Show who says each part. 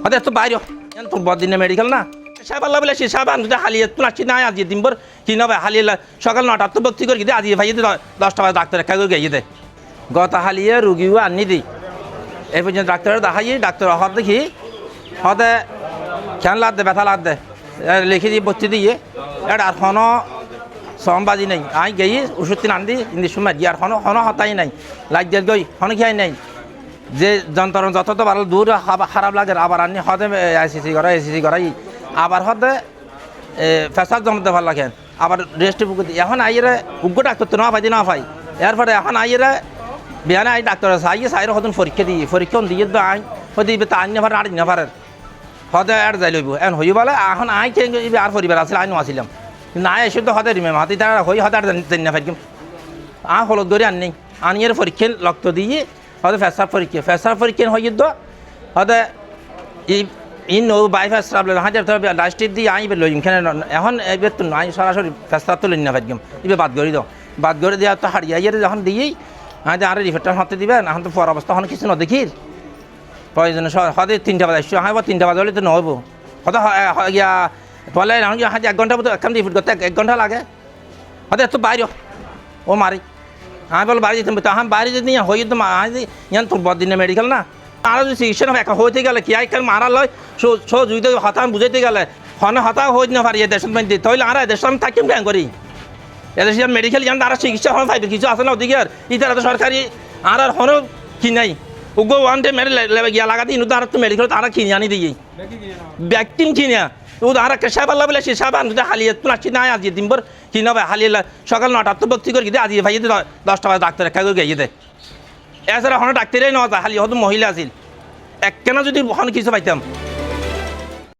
Speaker 1: হতে তো বাইরে তোর বদিনে মেডিকেল না সাহেব আল্লাহ বলে সে সাহেব আনতে হালিয়ে তো আসছি না আজ দিনভর কি নবে হালিয়ে সকাল 9টার তো ভর্তি করে দিয়ে আজ ভাই 10টা বাজে ডাক্তার একা করে গিয়ে দেয় গত হালিয়ে রুগীও আনি দিই এই পর্যন্ত ডাক্তারের দেখাই ডাক্তার হর দেখি হতে খেয়াল লাগ দে ব্যথা লাগ দে লিখে দিয়ে ভর্তি দিয়ে এটা আর কোনো সমবাজি নেই আই গেই ওষুধ তিন আনি ইন্দির সময় গিয়ে আর হনো হতাই নাই লাগ দিয়ে গই হনো খেয়াই নাই যে যন্ত্রণা যত তো ভালো দূর খারাপ লাগে আবার আনি হতে এসিসি করাই আবার হতে ফেসাক জমাতে ভালো লাগে আবার রেস্ট এখন আইরে উগ্র ডাক্তার তো না পাই না পাই এরপরে এখন আইরে বিহানে আই ডাক্তার আছে আইয়ে সাইরে হতন পরীক্ষা দিয়ে তো আই হতে তা আনি না আর না পারে হতে আর যাই লইব এখন হই বলে এখন আই আর পরিবার আছে আইনও আসিলাম না এসে তো হতে রিমে হাতি তারা হই হতে আর জানি না পারি হলত ধরে আনি আনিয়ে পরীক্ষা রক্ত দিয়ে হতে ফেসার পরীক্ষা হয়ে তো হতে নো বাইপাস হাজার লাস্টের দিয়ে আইবে লই এখানে এখন এবার তো নাই সরাসরি ফেসার তো লই না পারি এবার বাদ করে দেওয়া তো হারিয়ে যখন দিয়েই হ্যাঁ আর রিফারটা হাতে দিবেন এখন তো পর অবস্থা এখন কিছু না দেখির প্রয়োজনে হতে 3টা বাজে আসছো হ্যাঁ 3টা বাজে হলে তো নহবো হতে গিয়া তোলে হ্যাঁ 1 ঘন্টা মতো একখান রিফিট করতে 1 ঘন্টা লাগে হতে তো বাইরে ও মারি আমি বলো বাড়ি যেতে তো হ্যাঁ বাইরে যদি হয়ে তো ইয়ান তোর বদিনে মেডিকেল না আর যদি চিকিৎসা একা হইতে গেলে কি আইকাল মারা লয় সো জুইতে হতাম বুঝাইতে গেলে হনে হতা হইতে না পারি দেশের মধ্যে তাহলে আর দেশের আমি থাকিম কেন করি এদেশে মেডিকেল জান তারা চিকিৎসা হন পাইবে কিছু আছে না ওদিকে আর ইতারা তো সরকারি আর হনো কি নাই উগো ওয়ান ডে মেরে গিয়া লাগাতে ইনু তারা তো মেডিকেল তারা কিনে আনি দিয়ে ব্যক্তিম কিনে ও আর একটা সাহেব আল্লাহ বলে সে সাহেব আনতে হালিয়ে তো আসছি না আজ দিনভর কি নবে হালিয়ে সকাল 9টার তো ভর্তি করে দিয়ে আজ ভাই 10টা বাজে ডাক্তার একা করে গিয়ে দেয় এছাড়া হনো ডাক্তারই নয় হালিয়ে হয়তো মহিলা আছিল একখানা যদি হন কিছু পাইতাম